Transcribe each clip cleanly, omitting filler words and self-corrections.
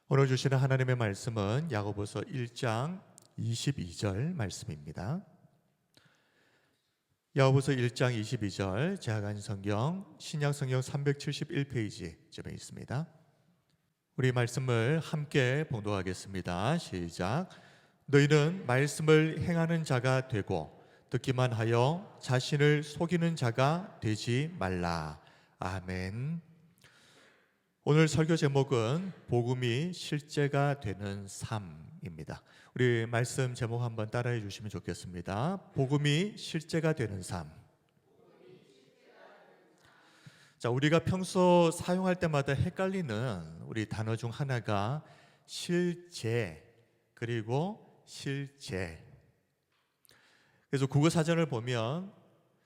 오늘 주시는 하나님의 말씀은 야고보서 1장 22절 말씀입니다. 야고보서 1장 22절 제가 가진 성경 신약성경 371페이지쯤에 있습니다. 우리 말씀을 함께 봉독하겠습니다. 시작. 너희는 말씀을 행하는 자가 되고 듣기만 하여 자신을 속이는 자가 되지 말라. 아멘. 오늘 설교 제목은 복음이 실제가 되는 삶입니다. 우리 말씀 제목 한번 따라해 주시면 좋겠습니다. 복음이 실제가 되는 삶. 자, 우리가 평소 사용할 때마다 헷갈리는 우리 단어 중 하나가 실제 그리고 실제. 그래서 국어 사전을 보면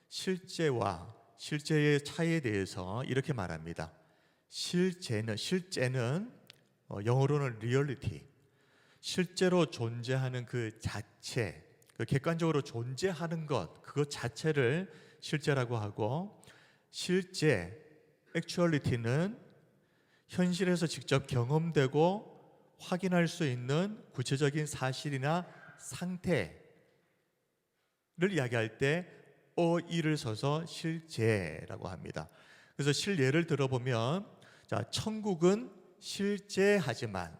실제와 실제의 차이에 대해서 이렇게 말합니다. 실제는 영어로는 reality, 실제로 존재하는 그 자체, 그 객관적으로 존재하는 것, 그것 자체를 실제라고 하고, 실제 actuality는 현실에서 직접 경험되고 확인할 수 있는 구체적인 사실이나 상태를 이야기할 때 어이를 써서 실제라고 합니다. 그래서 실예를 들어보면, 자, 천국은 실제하지만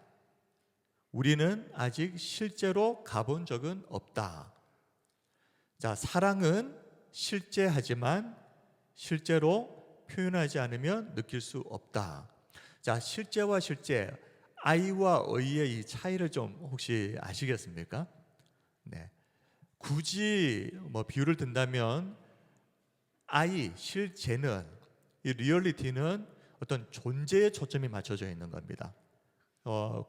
우리는 아직 실제로 가본 적은 없다. 자, 사랑은 실제하지만 실제로 표현하지 않으면 느낄 수 없다. 자, 실제와 실제, 아이와 의의 이 차이를 좀 혹시 아시겠습니까? 네. 굳이 비유를 든다면 아이, 실제는, 이 리얼리티는 어떤 존재에 초점이 맞춰져 있는 겁니다.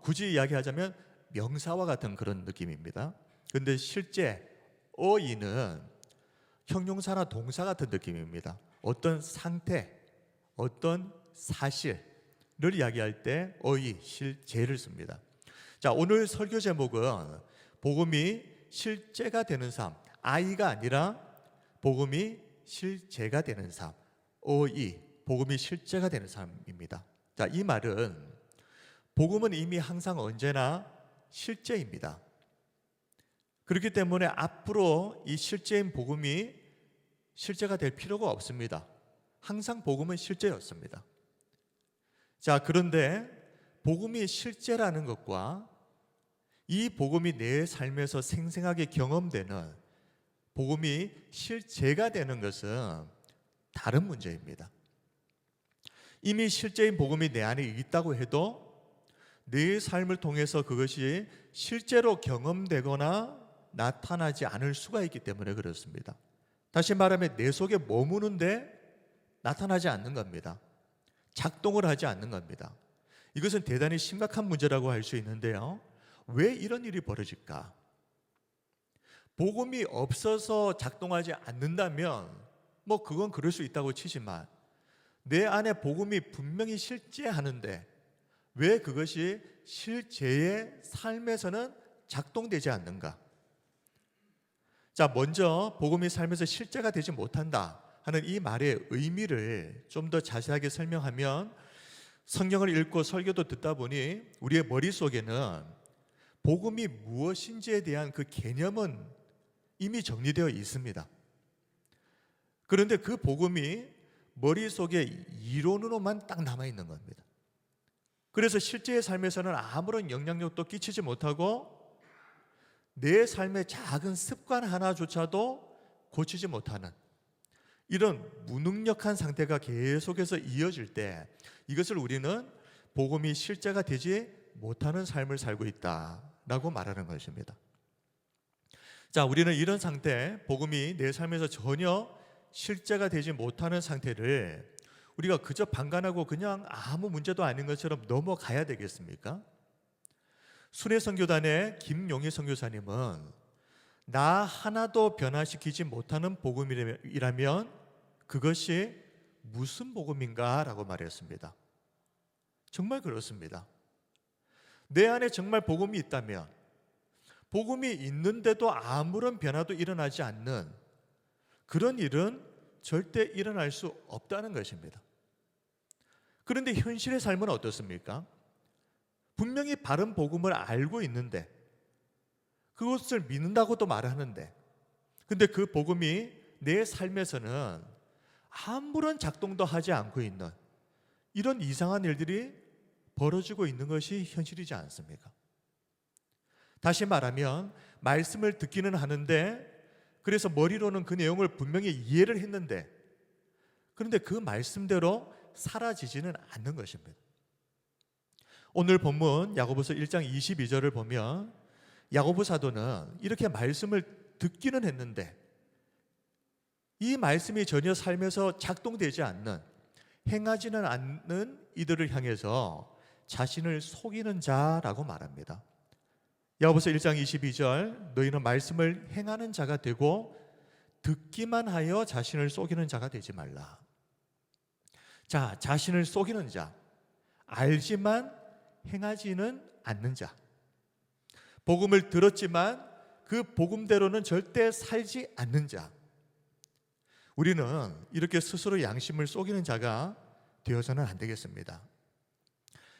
굳이 이야기하자면 명사와 같은 그런 느낌입니다. 그런데 실제 어이는 형용사나 동사 같은 느낌입니다. 어떤 상태, 어떤 사실을 이야기할 때 어이, 실제를 씁니다. 자, 오늘 설교 제목은 복음이 실제가 되는 삶, 아이가 아니라 복음이 실제가 되는 삶, 어이, 복음이 실제가 되는 삶입니다. 자, 이 말은 복음은 이미 항상 언제나 실제입니다. 그렇기 때문에 앞으로 이 실제인 복음이 실제가 될 필요가 없습니다. 항상 복음은 실제였습니다. 자, 그런데 복음이 실제라는 것과 이 복음이 내 삶에서 생생하게 경험되는 복음이 실제가 되는 것은 다른 문제입니다. 이미 실제인 복음이 내 안에 있다고 해도 내 삶을 통해서 그것이 실제로 경험되거나 나타나지 않을 수가 있기 때문에 그렇습니다. 다시 말하면 내 속에 머무는데 나타나지 않는 겁니다. 작동을 하지 않는 겁니다. 이것은 대단히 심각한 문제라고 할 수 있는데요. 왜 이런 일이 벌어질까? 복음이 없어서 작동하지 않는다면 그건 그럴 수 있다고 치지만 내 안에 복음이 분명히 실제하는데 왜 그것이 실제의 삶에서는 작동되지 않는가? 자, 먼저 복음이 삶에서 실제가 되지 못한다 하는 이 말의 의미를 좀 더 자세하게 설명하면, 성경을 읽고 설교도 듣다 보니 우리의 머릿속에는 복음이 무엇인지에 대한 그 개념은 이미 정리되어 있습니다. 그런데 그 복음이 머릿속에 이론으로만 딱 남아있는 겁니다. 그래서 실제의 삶에서는 아무런 영향력도 끼치지 못하고 내 삶의 작은 습관 하나조차도 고치지 못하는 이런 무능력한 상태가 계속해서 이어질 때 이것을 우리는 복음이 실제가 되지 못하는 삶을 살고 있다라고 말하는 것입니다. 자, 우리는 이런 상태, 복음이 내 삶에서 전혀 실제가 되지 못하는 상태를 우리가 그저 방관하고 그냥 아무 문제도 아닌 것처럼 넘어가야 되겠습니까? 순회선교단의 김용희 선교사님은 나 하나도 변화시키지 못하는 복음이라면 그것이 무슨 복음인가? 라고 말했습니다. 정말 그렇습니다. 내 안에 정말 복음이 있다면, 복음이 있는데도 아무런 변화도 일어나지 않는 그런 일은 절대 일어날 수 없다는 것입니다. 그런데 현실의 삶은 어떻습니까? 분명히 바른 복음을 알고 있는데 그것을 믿는다고도 말하는데 근데 그 복음이 내 삶에서는 아무런 작동도 하지 않고 있는 이런 이상한 일들이 벌어지고 있는 것이 현실이지 않습니까? 다시 말하면 말씀을 듣기는 하는데 그래서 머리로는 그 내용을 분명히 이해를 했는데 그런데 그 말씀대로 사라지지는 않는 것입니다. 오늘 본문 야고보서 1장 22절을 보면 야고보 사도는 이렇게 말씀을 듣기는 했는데 이 말씀이 전혀 삶에서 작동되지 않는 행하지는 않는 이들을 향해서 자신을 속이는 자라고 말합니다. 야고보서 1장 22절 너희는 말씀을 행하는 자가 되고 듣기만 하여 자신을 속이는 자가 되지 말라. 자, 자신을 속이는 자, 알지만 행하지는 않는 자, 복음을 들었지만 그 복음대로는 절대 살지 않는 자, 우리는 이렇게 스스로 양심을 속이는 자가 되어서는 안 되겠습니다.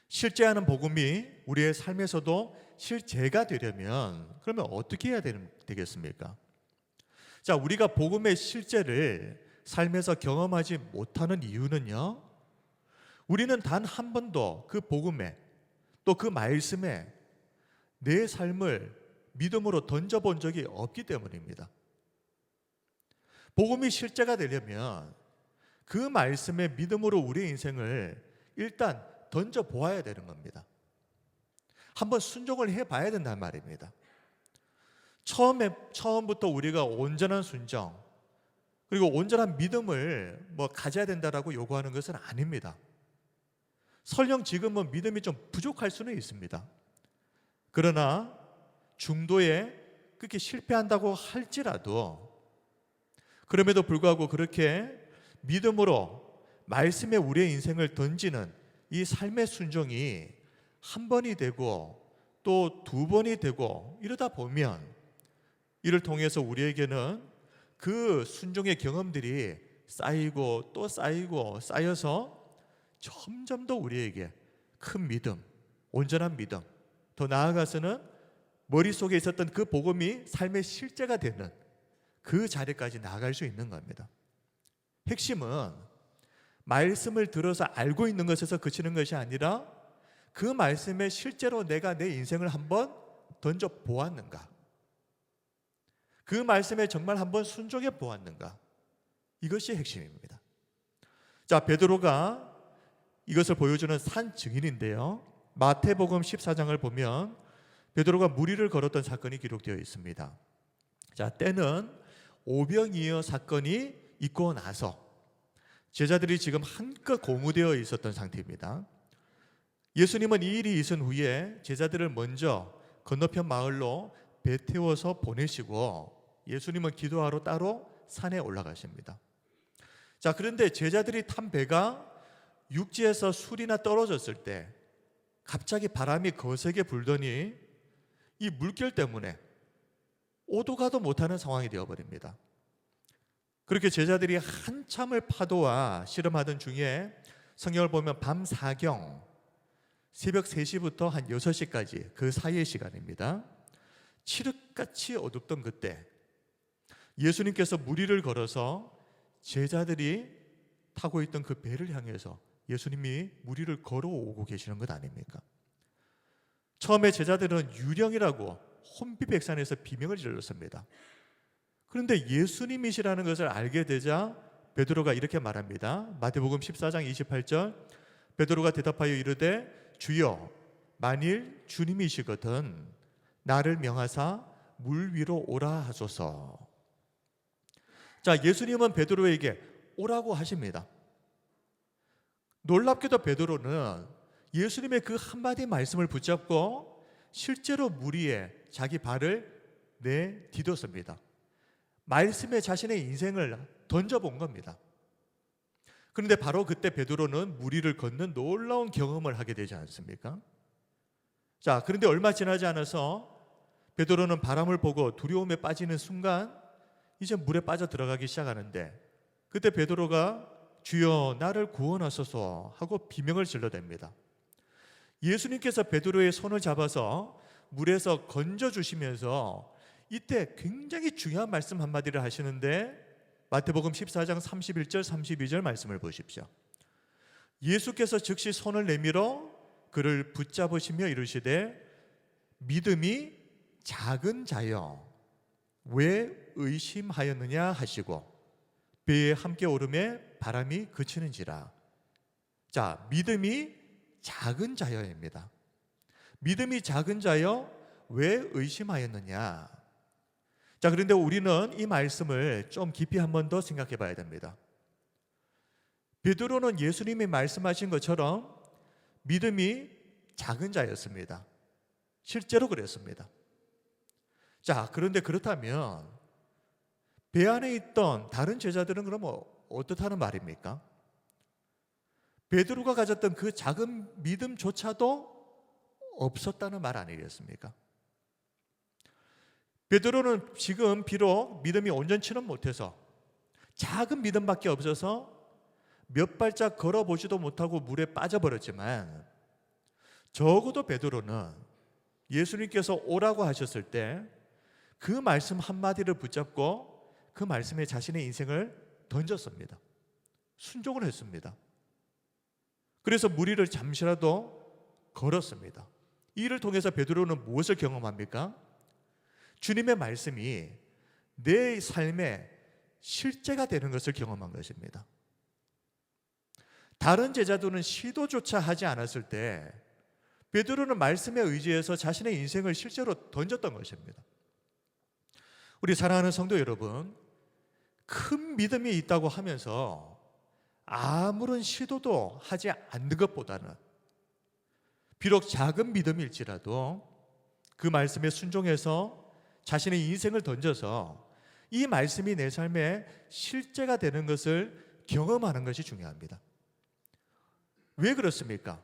실제하는 복음이 우리의 삶에서도 실제가 되려면 그러면 어떻게 해야 되겠습니까? 자, 우리가 복음의 실제를 삶에서 경험하지 못하는 이유는요, 우리는 단 한 번도 그 복음에 또 그 말씀에 내 삶을 믿음으로 던져본 적이 없기 때문입니다. 복음이 실제가 되려면 그 말씀의 믿음으로 우리의 인생을 일단 던져보아야 되는 겁니다. 한번 순종을 해봐야 된단 말입니다. 처음부터 우리가 온전한 순종 그리고 온전한 믿음을 가져야 된다라고 요구하는 것은 아닙니다. 설령 지금은 믿음이 좀 부족할 수는 있습니다. 그러나 중도에 그렇게 실패한다고 할지라도 그럼에도 불구하고 그렇게 믿음으로 말씀에 우리의 인생을 던지는 이 삶의 순종이 한 번이 되고 또 두 번이 되고 이러다 보면 이를 통해서 우리에게는 그 순종의 경험들이 쌓이고 또 쌓이고 쌓여서 점점 더 우리에게 큰 믿음, 온전한 믿음, 더 나아가서는 머릿속에 있었던 그 복음이 삶의 실제가 되는 그 자리까지 나아갈 수 있는 겁니다. 핵심은 말씀을 들어서 알고 있는 것에서 그치는 것이 아니라 그 말씀에 실제로 내가 내 인생을 한번 던져 보았는가, 그 말씀에 정말 한번 순종해 보았는가, 이것이 핵심입니다. 자, 베드로가 이것을 보여주는 산 증인인데요, 마태복음 14장을 보면 베드로가 무리를 걸었던 사건이 기록되어 있습니다. 자, 때는 오병이어 사건이 있고 나서 제자들이 지금 한껏 고무되어 있었던 상태입니다. 예수님은 이 일이 있은 후에 제자들을 먼저 건너편 마을로 배 태워서 보내시고 예수님은 기도하러 따로 산에 올라가십니다. 자, 그런데 제자들이 탄 배가 육지에서 술이나 떨어졌을 때 갑자기 바람이 거세게 불더니 이 물결 때문에 오도 가도 못하는 상황이 되어버립니다. 그렇게 제자들이 한참을 파도와 씨름하던 중에 성경을 보면 밤 사경 새벽 3시부터 한 6시까지 그 사이의 시간입니다. 칠흑같이 어둡던 그때 예수님께서 무리를 걸어서 제자들이 타고 있던 그 배를 향해서 예수님이 무리를 걸어오고 계시는 것 아닙니까? 처음에 제자들은 유령이라고 혼비백산에서 비명을 질렀습니다. 그런데 예수님이시라는 것을 알게 되자 베드로가 이렇게 말합니다. 마태복음 14장 28절 베드로가 대답하여 이르되 주여 만일 주님이시거든 나를 명하사 물 위로 오라 하소서. 자, 예수님은 베드로에게 오라고 하십니다. 놀랍게도 베드로는 예수님의 그 한마디 말씀을 붙잡고 실제로 물 위에 자기 발을 내디뎠습니다. 말씀에 자신의 인생을 던져본 겁니다. 그런데 바로 그때 베드로는 물 위를 걷는 놀라운 경험을 하게 되지 않습니까? 자, 그런데 얼마 지나지 않아서 베드로는 바람을 보고 두려움에 빠지는 순간 이제 물에 빠져 들어가기 시작하는데 그때 베드로가 주여 나를 구원하소서 하고 비명을 질러댑니다. 예수님께서 베드로의 손을 잡아서 물에서 건져주시면서 이때 굉장히 중요한 말씀 한마디를 하시는데, 마태복음 14장 31절 32절 말씀을 보십시오. 예수께서 즉시 손을 내밀어 그를 붙잡으시며 이르시되 믿음이 작은 자여 왜 의심하였느냐 하시고 배에 함께 오름에 바람이 그치는지라. 자, 믿음이 작은 자여입니다. 믿음이 작은 자여 왜 의심하였느냐. 자, 그런데 우리는 이 말씀을 좀 깊이 한 번 더 생각해 봐야 됩니다. 베드로는 예수님이 말씀하신 것처럼 믿음이 작은 자였습니다. 실제로 그랬습니다. 자, 그런데 그렇다면 배 안에 있던 다른 제자들은 그럼 어떻다는 말입니까? 베드로가 가졌던 그 작은 믿음조차도 없었다는 말 아니겠습니까? 베드로는 지금 비록 믿음이 온전치는 못해서 작은 믿음밖에 없어서 몇 발짝 걸어보지도 못하고 물에 빠져버렸지만, 적어도 베드로는 예수님께서 오라고 하셨을 때 그 말씀 한마디를 붙잡고 그 말씀에 자신의 인생을 던졌습니다. 순종을 했습니다. 그래서 물 위를 잠시라도 걸었습니다. 이 일을 통해서 베드로는 무엇을 경험합니까? 주님의 말씀이 내 삶의 실제가 되는 것을 경험한 것입니다. 다른 제자들은 시도조차 하지 않았을 때 베드로는 말씀에 의지해서 자신의 인생을 실제로 던졌던 것입니다. 우리 사랑하는 성도 여러분, 큰 믿음이 있다고 하면서 아무런 시도도 하지 않는 것보다는 비록 작은 믿음일지라도 그 말씀에 순종해서 자신의 인생을 던져서 이 말씀이 내 삶의 실제가 되는 것을 경험하는 것이 중요합니다. 왜 그렇습니까?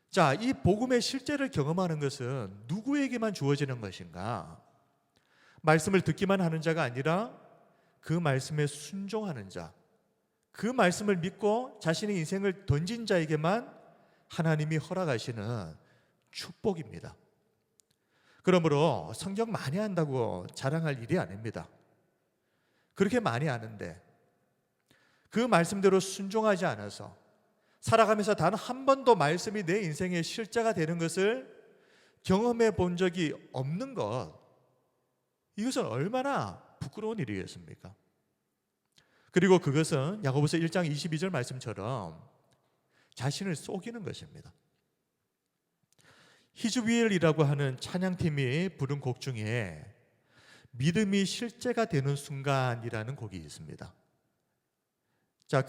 자, 이 복음의 실제를 경험하는 것은 누구에게만 주어지는 것인가? 말씀을 듣기만 하는 자가 아니라 그 말씀에 순종하는 자, 그 말씀을 믿고 자신의 인생을 던진 자에게만 하나님이 허락하시는 축복입니다. 그러므로 성경 많이 한다고 자랑할 일이 아닙니다. 그렇게 많이 아는데 그 말씀대로 순종하지 않아서 살아가면서 단 한 번도 말씀이 내 인생의 실제가 되는 것을 경험해 본 적이 없는 것, 이것은 얼마나 부끄러운 일이겠습니까? 그리고 그것은 야고보서 1장 22절 말씀처럼 자신을 속이는 것입니다. 히즈위엘이라고 하는 찬양팀이 부른 곡 중에 믿음이 실제가 되는 순간이라는 곡이 있습니다. 자,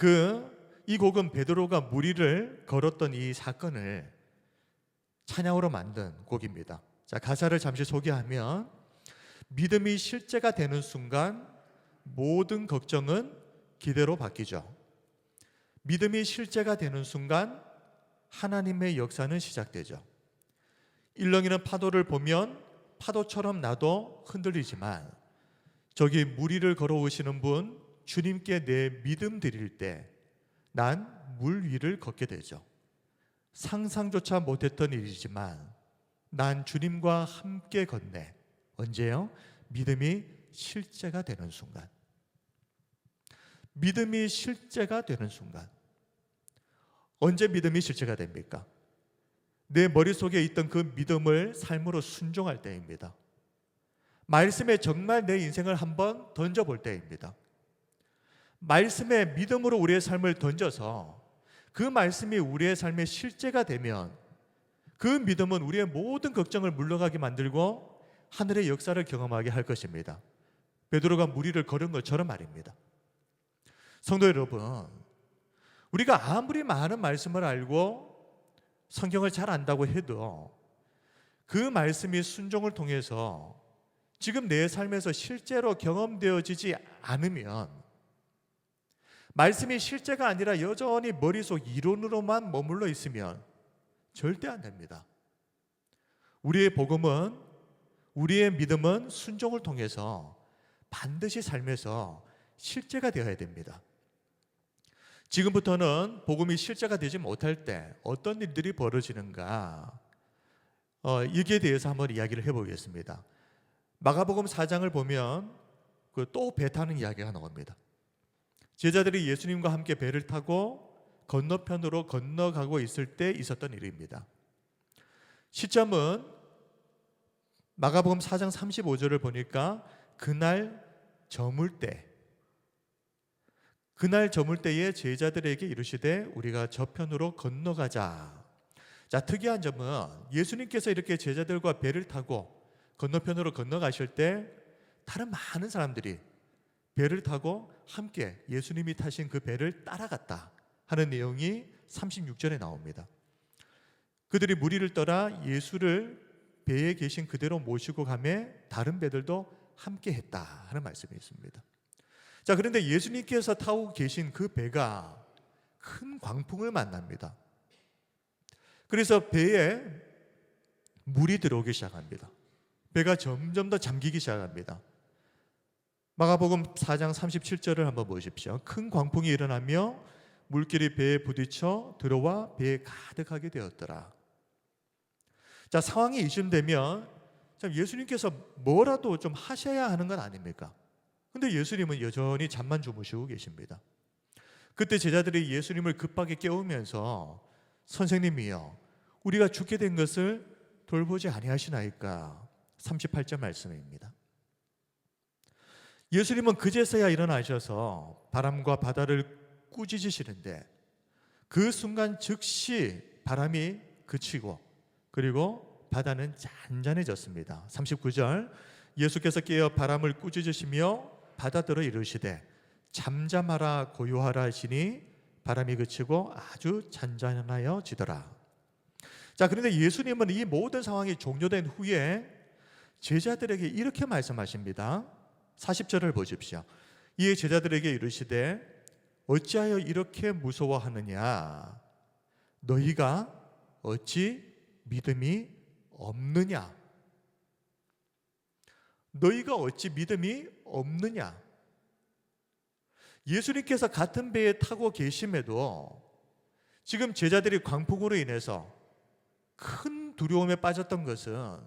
이 곡은 베드로가 물 위를 걸었던 이 사건을 찬양으로 만든 곡입니다. 자, 가사를 잠시 소개하면 믿음이 실제가 되는 순간 모든 걱정은 기대로 바뀌죠. 믿음이 실제가 되는 순간 하나님의 역사는 시작되죠. 일렁이는 파도를 보면 파도처럼 나도 흔들리지만 저기 물 위를 걸어오시는 분 주님께 내 믿음 드릴 때 난 물 위를 걷게 되죠. 상상조차 못했던 일이지만 난 주님과 함께 걷네. 언제요? 믿음이 실제가 되는 순간. 믿음이 실제가 되는 순간. 언제 믿음이 실제가 됩니까? 내 머릿속에 있던 그 믿음을 삶으로 순종할 때입니다. 말씀에 정말 내 인생을 한번 던져볼 때입니다. 말씀에 믿음으로 우리의 삶을 던져서 그 말씀이 우리의 삶의 실제가 되면 그 믿음은 우리의 모든 걱정을 물러가게 만들고 하늘의 역사를 경험하게 할 것입니다. 베드로가 물 위를 걸은 것처럼 말입니다. 성도 여러분, 우리가 아무리 많은 말씀을 알고 성경을 잘 안다고 해도 그 말씀이 순종을 통해서 지금 내 삶에서 실제로 경험되어지지 않으면, 말씀이 실제가 아니라 여전히 머릿속 이론으로만 머물러 있으면 절대 안 됩니다. 우리의 복음은, 우리의 믿음은 순종을 통해서 반드시 삶에서 실제가 되어야 됩니다. 지금부터는 복음이 실제가 되지 못할 때 어떤 일들이 벌어지는가, 여기에 대해서 한번 이야기를 해보겠습니다. 마가복음 4장을 보면 또 배 타는 이야기가 나옵니다. 제자들이 예수님과 함께 배를 타고 건너편으로 건너가고 있을 때 있었던 일입니다. 시점은 마가복음 4장 35절을 보니까 그날 저물 때에 제자들에게 이르시되 우리가 저편으로 건너가자. 자, 특이한 점은 예수님께서 이렇게 제자들과 배를 타고 건너편으로 건너가실 때 다른 많은 사람들이 배를 타고 함께 예수님이 타신 그 배를 따라갔다 하는 내용이 36절에 나옵니다. 그들이 무리를 떠나 예수를 배에 계신 그대로 모시고 가매 다른 배들도 함께 했다 하는 말씀이 있습니다. 자, 그런데 예수님께서 타고 계신 그 배가 큰 광풍을 만납니다. 그래서 배에 물이 들어오기 시작합니다. 배가 점점 더 잠기기 시작합니다. 마가복음 4장 37절을 한번 보십시오. 큰 광풍이 일어나며 물길이 배에 부딪혀 들어와 배에 가득하게 되었더라. 자, 상황이 이쯤되면 참 예수님께서 뭐라도 좀 하셔야 하는 건 아닙니까? 근데 예수님은 여전히 잠만 주무시고 계십니다. 그때 제자들이 예수님을 급하게 깨우면서 선생님이여, 우리가 죽게 된 것을 돌보지 아니하시나이까? 38절 말씀입니다. 예수님은 그제서야 일어나셔서 바람과 바다를 꾸짖으시는데 그 순간 즉시 바람이 그치고 그리고 바다는 잔잔해졌습니다. 39절 예수께서 깨어 바람을 꾸짖으시며 바다더러 이르시되 잠잠하라 고요하라 하시니 바람이 그치고 아주 잔잔하여지더라. 자, 그런데 예수님은 이 모든 상황이 종료된 후에 제자들에게 이렇게 말씀하십니다. 40절을 보십시오. 이에 제자들에게 이르시되 어찌하여 이렇게 무서워하느냐? 너희가 어찌 믿음이 없느냐? 너희가 어찌 믿음이 없느냐? 예수님께서 같은 배에 타고 계심에도 지금 제자들이 광풍으로 인해서 큰 두려움에 빠졌던 것은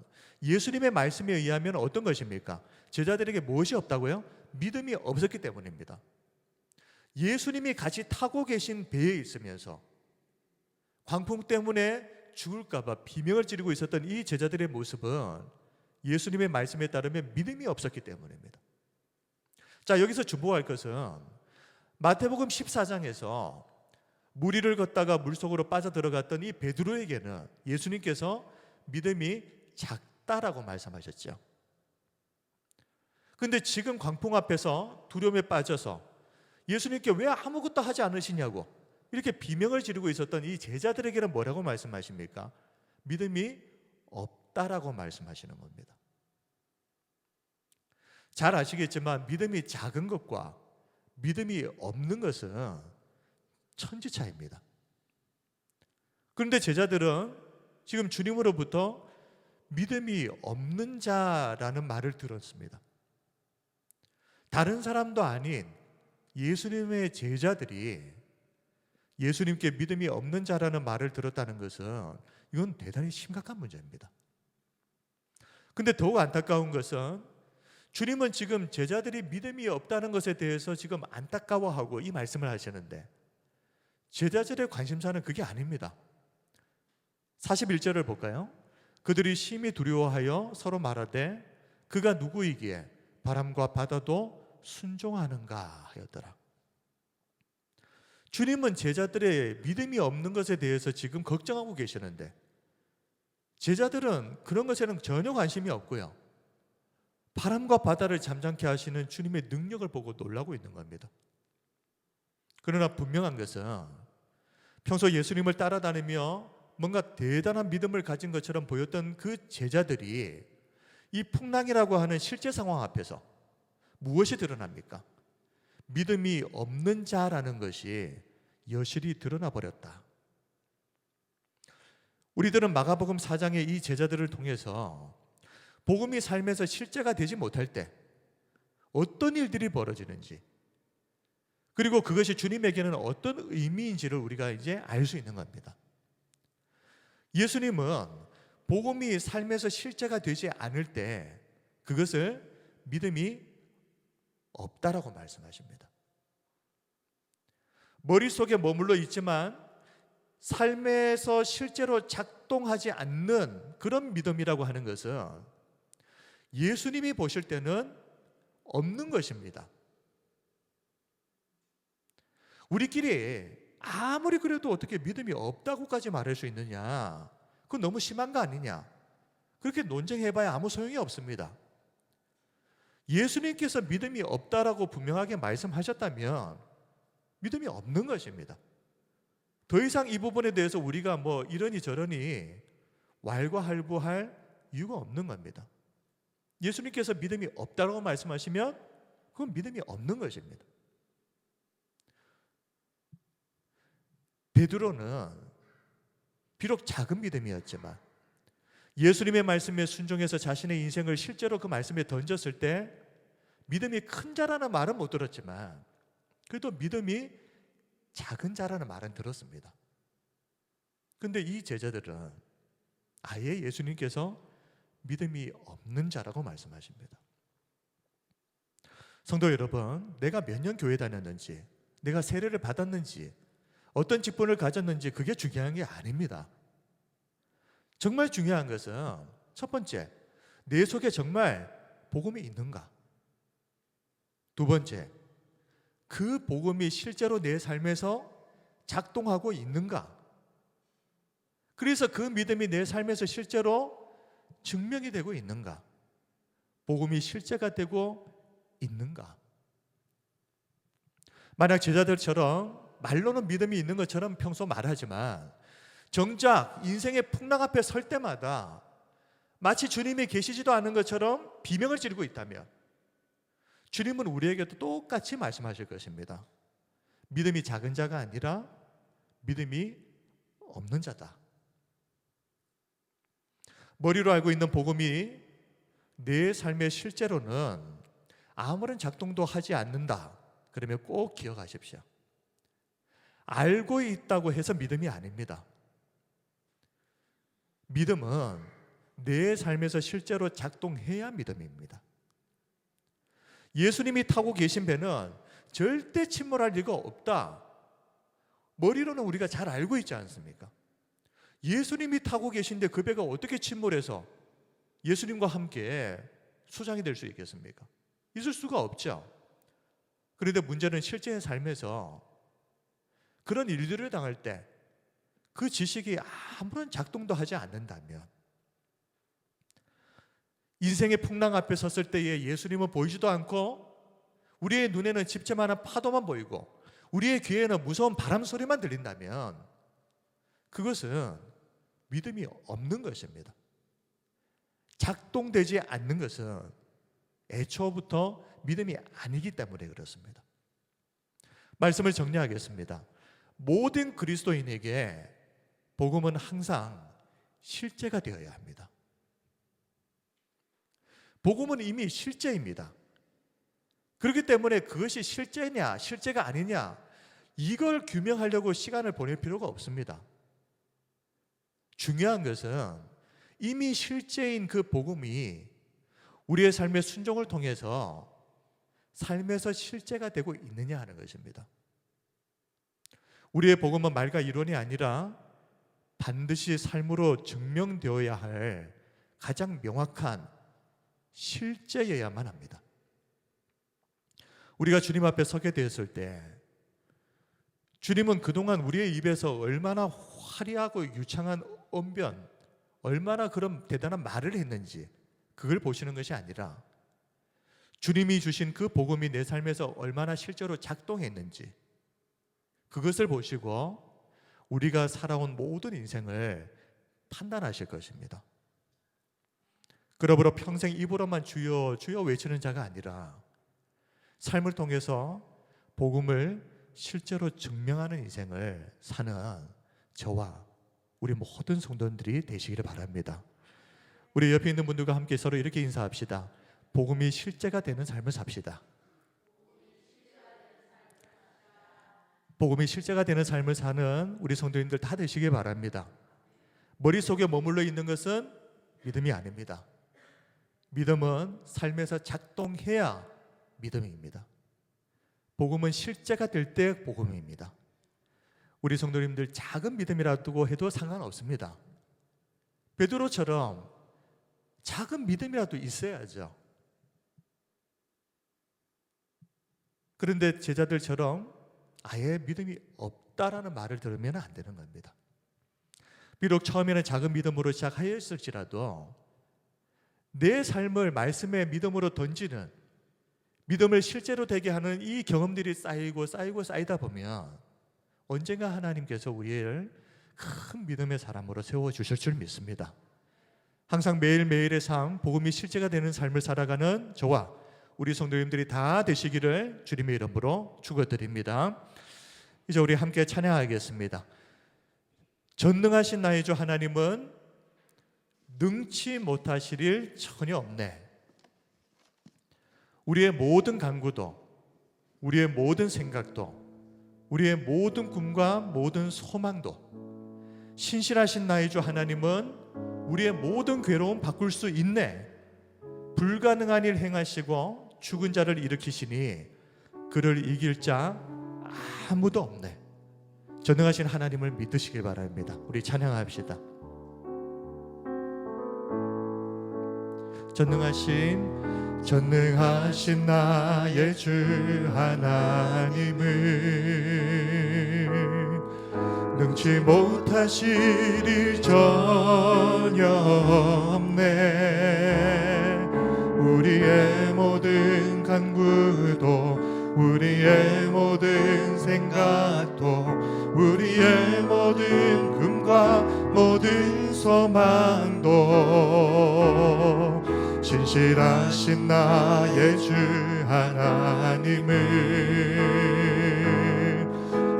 예수님의 말씀에 의하면 어떤 것입니까? 제자들에게 무엇이 없다고요? 믿음이 없었기 때문입니다. 예수님이 같이 타고 계신 배에 있으면서 광풍 때문에 죽을까 봐 비명을 지르고 있었던 이 제자들의 모습은 예수님의 말씀에 따르면 믿음이 없었기 때문입니다. 자, 여기서 주목할 것은 마태복음 14장에서 무리를 걷다가 물속으로 빠져들어갔던 이 베드로에게는 예수님께서 믿음이 작다라고 말씀하셨죠. 근데 지금 광풍 앞에서 두려움에 빠져서 예수님께 왜 아무것도 하지 않으시냐고 이렇게 비명을 지르고 있었던 이 제자들에게는 뭐라고 말씀하십니까? 믿음이 없다라고 말씀하시는 겁니다. 잘 아시겠지만 믿음이 작은 것과 믿음이 없는 것은 천지차이입니다. 그런데 제자들은 지금 주님으로부터 믿음이 없는 자라는 말을 들었습니다. 다른 사람도 아닌 예수님의 제자들이 예수님께 믿음이 없는 자라는 말을 들었다는 것은 이건 대단히 심각한 문제입니다. 근데 더욱 안타까운 것은 주님은 지금 제자들이 믿음이 없다는 것에 대해서 지금 안타까워하고 이 말씀을 하시는데 제자들의 관심사는 그게 아닙니다. 41절을 볼까요? 그들이 심히 두려워하여 서로 말하되 그가 누구이기에 바람과 바다도 순종하는가 하였더라. 주님은 제자들의 믿음이 없는 것에 대해서 지금 걱정하고 계시는데 제자들은 그런 것에는 전혀 관심이 없고요. 바람과 바다를 잠잠케 하시는 주님의 능력을 보고 놀라고 있는 겁니다. 그러나 분명한 것은 평소 예수님을 따라다니며 뭔가 대단한 믿음을 가진 것처럼 보였던 그 제자들이 이 풍랑이라고 하는 실제 상황 앞에서 무엇이 드러납니까? 믿음이 없는 자라는 것이 여실히 드러나 버렸다. 우리들은 마가복음 4장의 이 제자들을 통해서 복음이 삶에서 실제가 되지 못할 때 어떤 일들이 벌어지는지, 그리고 그것이 주님에게는 어떤 의미인지를 우리가 이제 알 수 있는 겁니다. 예수님은 복음이 삶에서 실제가 되지 않을 때 그것을 믿음이 없다라고 말씀하십니다. 머릿속에 머물러 있지만 삶에서 실제로 작동하지 않는 그런 믿음이라고 하는 것은 예수님이 보실 때는 없는 것입니다. 우리끼리 아무리 그래도 어떻게 믿음이 없다고까지 말할 수 있느냐? 그건 너무 심한 거 아니냐? 그렇게 논쟁해봐야 아무 소용이 없습니다. 예수님께서 믿음이 없다라고 분명하게 말씀하셨다면 믿음이 없는 것입니다. 더 이상 이 부분에 대해서 우리가 뭐 이러니 저러니 왈가왈부할 이유가 없는 겁니다. 예수님께서 믿음이 없다라고 말씀하시면 그건 믿음이 없는 것입니다. 베드로는 비록 작은 믿음이었지만 예수님의 말씀에 순종해서 자신의 인생을 실제로 그 말씀에 던졌을 때 믿음이 큰 자라는 말은 못 들었지만 그래도 믿음이 작은 자라는 말은 들었습니다. 그런데 이 제자들은 아예 예수님께서 믿음이 없는 자라고 말씀하십니다. 성도 여러분, 내가 몇 년 교회 다녔는지, 내가 세례를 받았는지, 어떤 직분을 가졌는지 그게 중요한 게 아닙니다. 정말 중요한 것은 첫 번째, 내 속에 정말 복음이 있는가? 두 번째, 그 복음이 실제로 내 삶에서 작동하고 있는가? 그래서 그 믿음이 내 삶에서 실제로 증명이 되고 있는가? 복음이 실제가 되고 있는가? 만약 제자들처럼 말로는 믿음이 있는 것처럼 평소 말하지만 정작 인생의 풍랑 앞에 설 때마다 마치 주님이 계시지도 않은 것처럼 비명을 지르고 있다면 주님은 우리에게도 똑같이 말씀하실 것입니다. 믿음이 작은 자가 아니라 믿음이 없는 자다. 머리로 알고 있는 복음이 내 삶의 실제로는 아무런 작동도 하지 않는다. 그러면 꼭 기억하십시오. 알고 있다고 해서 믿음이 아닙니다. 믿음은 내 삶에서 실제로 작동해야 믿음입니다. 예수님이 타고 계신 배는 절대 침몰할 리가 없다. 머리로는 우리가 잘 알고 있지 않습니까? 예수님이 타고 계신데 그 배가 어떻게 침몰해서 예수님과 함께 수장이 될 수 있겠습니까? 있을 수가 없죠. 그런데 문제는 실제의 삶에서 그런 일들을 당할 때 그 지식이 아무런 작동도 하지 않는다면 인생의 풍랑 앞에 섰을 때에 예수님은 보이지도 않고 우리의 눈에는 집채만한 파도만 보이고 우리의 귀에는 무서운 바람 소리만 들린다면 그것은 믿음이 없는 것입니다. 작동되지 않는 것은 애초부터 믿음이 아니기 때문에 그렇습니다. 말씀을 정리하겠습니다. 모든 그리스도인에게 복음은 항상 실제가 되어야 합니다. 복음은 이미 실제입니다. 그렇기 때문에 그것이 실제냐, 실제가 아니냐, 이걸 규명하려고 시간을 보낼 필요가 없습니다. 중요한 것은 이미 실제인 그 복음이 우리의 삶의 순종을 통해서 삶에서 실제가 되고 있느냐 하는 것입니다. 우리의 복음은 말과 이론이 아니라 반드시 삶으로 증명되어야 할 가장 명확한 실제여야만 합니다. 우리가 주님 앞에 서게 되었을 때 주님은 그동안 우리의 입에서 얼마나 화려하고 유창한 언변, 얼마나 그런 대단한 말을 했는지 그걸 보시는 것이 아니라 주님이 주신 그 복음이 내 삶에서 얼마나 실제로 작동했는지 그것을 보시고 우리가 살아온 모든 인생을 판단하실 것입니다. 그러므로 평생 입으로만 주여 주여 외치는 자가 아니라 삶을 통해서 복음을 실제로 증명하는 인생을 사는 저와 우리 모든 성도들이 되시기를 바랍니다. 우리 옆에 있는 분들과 함께 서로 이렇게 인사합시다. 복음이 실제가 되는 삶을 삽시다. 복음이 실제가 되는 삶을 사는 우리 성도님들 다 되시길 바랍니다. 머릿속에 머물러 있는 것은 믿음이 아닙니다. 믿음은 삶에서 작동해야 믿음입니다. 복음은 실제가 될 때 복음입니다. 우리 성도님들 작은 믿음이라고 해도 상관없습니다. 베드로처럼 작은 믿음이라도 있어야죠. 그런데 제자들처럼 아예 믿음이 없다라는 말을 들으면 안 되는 겁니다. 비록 처음에는 작은 믿음으로 시작하였을지라도 내 삶을 말씀의 믿음으로 던지는, 믿음을 실제로 되게 하는 이 경험들이 쌓이다 보면 언젠가 하나님께서 우리를 큰 믿음의 사람으로 세워주실 줄 믿습니다. 항상 매일매일의 삶, 복음이 실제가 되는 삶을 살아가는 저와 우리 성도님들이 다 되시기를 주님의 이름으로 축원드립니다. 이제 우리 함께 찬양하겠습니다. 전능하신 나의 주 하나님은 능치 못하실 일 전혀 없네. 우리의 모든 간구도, 우리의 모든 생각도, 우리의 모든 꿈과 모든 소망도 신실하신 나의 주 하나님은 우리의 모든 괴로움 바꿀 수 있네. 불가능한 일 행하시고 죽은 자를 일으키시니 그를 이길 자 아무도 없네. 전능하신 하나님을 믿으시길 바랍니다. 우리 찬양합시다. 전능하신 나의 주 하나님은 능치 못하실 일 전혀 없네. 우리의 모든 간구도, 우리의 모든 생각도, 우리의 모든 꿈과 모든 소망도 신실하신 나의 주 하나님은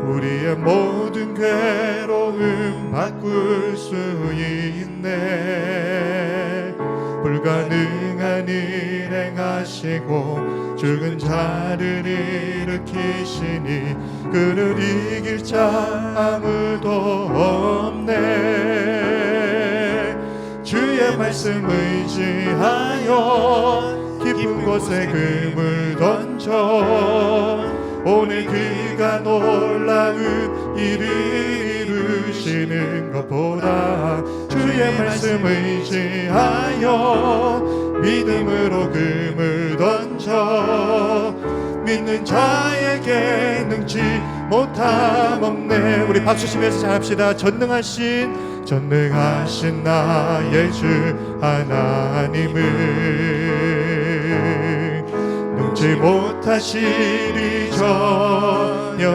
우리의 모든 괴로움 바꿀 수 있네. 불가능한 일 행하시고 죽은 자를 일으키시니 그를 이길 자 아무도 없네. 주의 말씀 의지하여 깊은 곳에 금을 던져 오늘 그가 놀라운 일을 이루시는 것보다 주의 말씀 의지하여 믿음으로 금을 던져 믿는 자에게 능치 못함 없네. 우리 박수 치면서 잘 합시다. 전능하신 나의 주 하나님은 능치 못하실 일이 전혀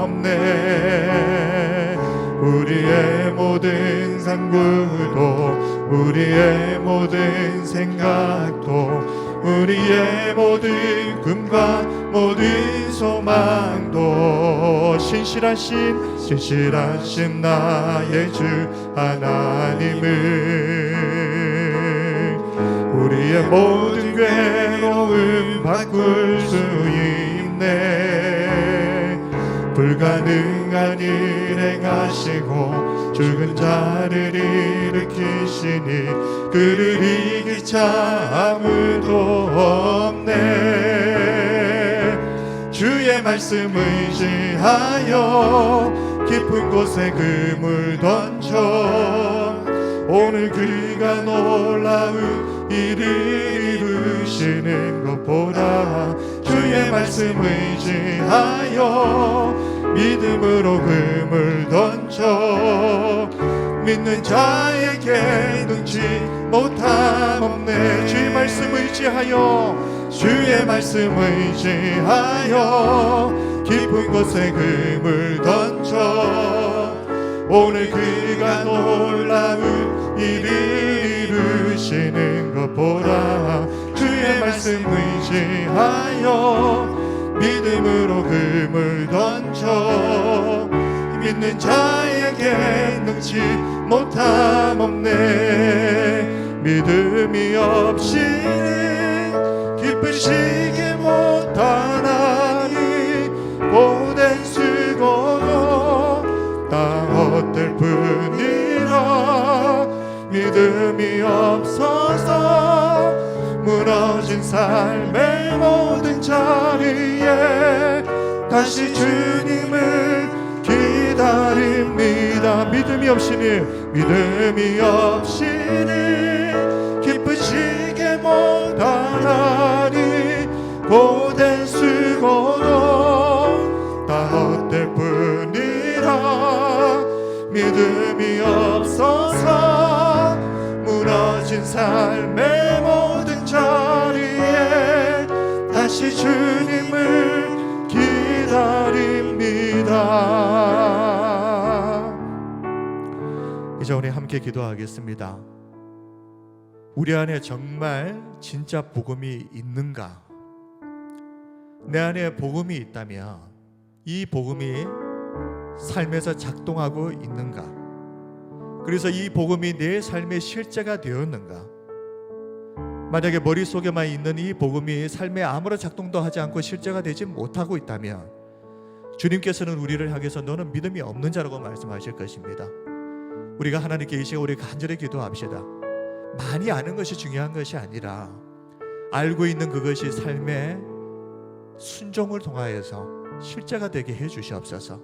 없네. 우리의 모든 간구도, 우리의 모든 생각도, 우리의 모든 꿈과 모든 소망도 신실하신 나의 주 하나님은 우리의 모든 괴로움 바꿀 수 있네. 불가능한 일 행하시고 죽은 자를 일으키시니 그를 이길 자 아무도 없네. 주의 말씀 의지하여 깊은 곳에 금을 던져 오늘 그가 놀라운 일을 이루시는 것보다 주의 말씀 의지하여 믿음으로 금을 던져 믿는 자에게 능치 못함 없네. 주의 말씀 의지하여, 주의 말씀 의지하여 깊은 곳에 금을 던져 오늘 그가 놀라운 일을 이루시는 것보다 주의 말씀 의지하여 믿음으로 금을 던져 믿는 자에게 능치 못함 없네. 믿음이 없이 기쁘시게 못하나니 고된 수고 믿음이 없어서 무너진 삶의 모든 자리에 다시 주님을 기다립니다. 믿음이 없이는 기쁘시게 못하나니 고된 수고도 다 헛될 뿐이라. 믿음이 없어서 무너진 삶의 모든 자리에 다시 주님을 기다립니다. 이제 우리 함께 기도하겠습니다. 우리 안에 정말 진짜 복음이 있는가? 내 안에 복음이 있다면 이 복음이 삶에서 작동하고 있는가? 그래서 이 복음이 내 삶의 실제가 되었는가? 만약에 머릿속에만 있는 이 복음이 삶에 아무런 작동도 하지 않고 실제가 되지 못하고 있다면 주님께서는 우리를 향해서 너는 믿음이 없는 자라고 말씀하실 것입니다. 우리가 하나님께 이 시간 우리 간절히 기도합시다. 많이 아는 것이 중요한 것이 아니라 알고 있는 그것이 삶의 순종을 통하여서 실제가 되게 해 주시옵소서.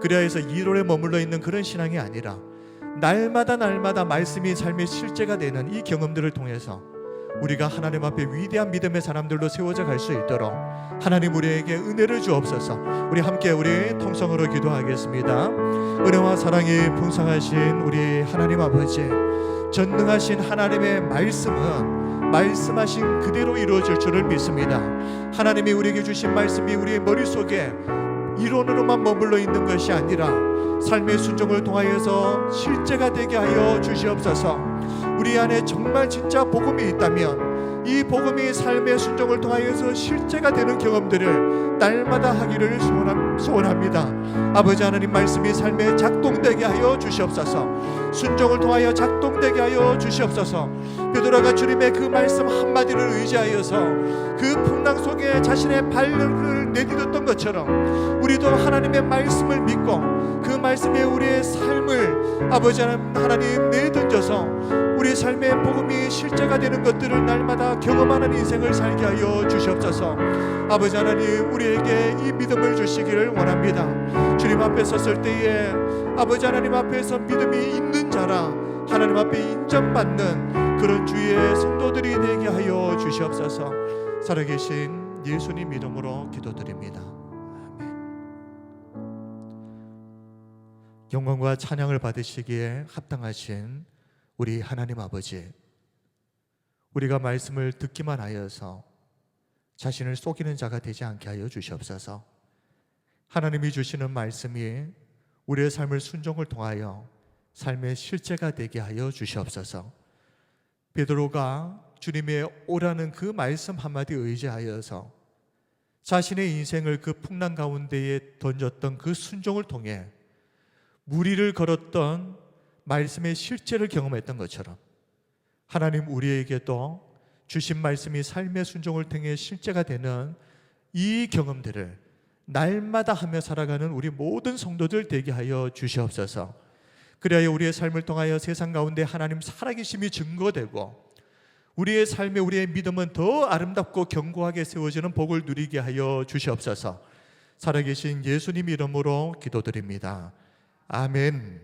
그래야 해서 이론에 머물러 있는 그런 신앙이 아니라 날마다 말씀이 삶의 실제가 되는 이 경험들을 통해서 우리가 하나님 앞에 위대한 믿음의 사람들로 세워져 갈 수 있도록 하나님 우리에게 은혜를 주옵소서. 우리 함께 우리 통성으로 기도하겠습니다. 은혜와 사랑이 풍성하신 우리 하나님 아버지, 전능하신 하나님의 말씀은 말씀하신 그대로 이루어질 줄을 믿습니다. 하나님이 우리에게 주신 말씀이 우리의 머릿속에 이론으로만 머물러 있는 것이 아니라 삶의 순종을 통하여서 실제가 되게 하여 주시옵소서. 우리 안에 정말 진짜 복음이 있다면 이 복음이 삶의 순종을 통하여서 실제가 되는 경험들을 날마다 하기를 소원합니다. 아버지 하나님, 말씀이 삶에 작동되게 하여 주시옵소서. 순종을 통하여 작동되게 하여 주시옵소서. 베드로가 주님의 그 말씀 한마디를 의지하여서 그 풍랑 속에 자신의 발을 내디뎠던 것처럼 우리도 하나님의 말씀을 믿고 그 말씀에 우리의 삶을 아버지 하나님 내던져서 우리 삶의 복음이 실제가 되는 것들을 날마다 경험하는 인생을 살게 하여 주시옵소서. 아버지 하나님, 우리에게 이 믿음을 주시기를 원합니다. 주님 앞에 섰을 때에 아버지 하나님 앞에서 믿음이 있는 자라 하나님 앞에 인정받는 그런 주의 성도들이 되게 하여 주시옵소서. 살아계신 예수님 이름으로 기도드립니다. 아멘. 영광과 찬양을 받으시기에 합당하신 우리 하나님 아버지, 우리가 말씀을 듣기만 하여서 자신을 속이는 자가 되지 않게 하여 주시옵소서. 하나님이 주시는 말씀이 우리의 삶을 순종을 통하여 삶의 실제가 되게 하여 주시옵소서. 베드로가 주님의 오라는 그 말씀 한마디 의지하여서 자신의 인생을 그 풍랑 가운데에 던졌던 그 순종을 통해 무리를 걸었던 말씀의 실제를 경험했던 것처럼 하나님 우리에게도 주신 말씀이 삶의 순종을 통해 실제가 되는 이 경험들을 날마다 하며 살아가는 우리 모든 성도들 되게 하여 주시옵소서. 그래야 우리의 삶을 통하여 세상 가운데 하나님 살아계심이 증거되고 우리의 삶에 우리의 믿음은 더 아름답고 견고하게 세워지는 복을 누리게 하여 주시옵소서. 살아계신 예수님 이름으로 기도드립니다. 아멘.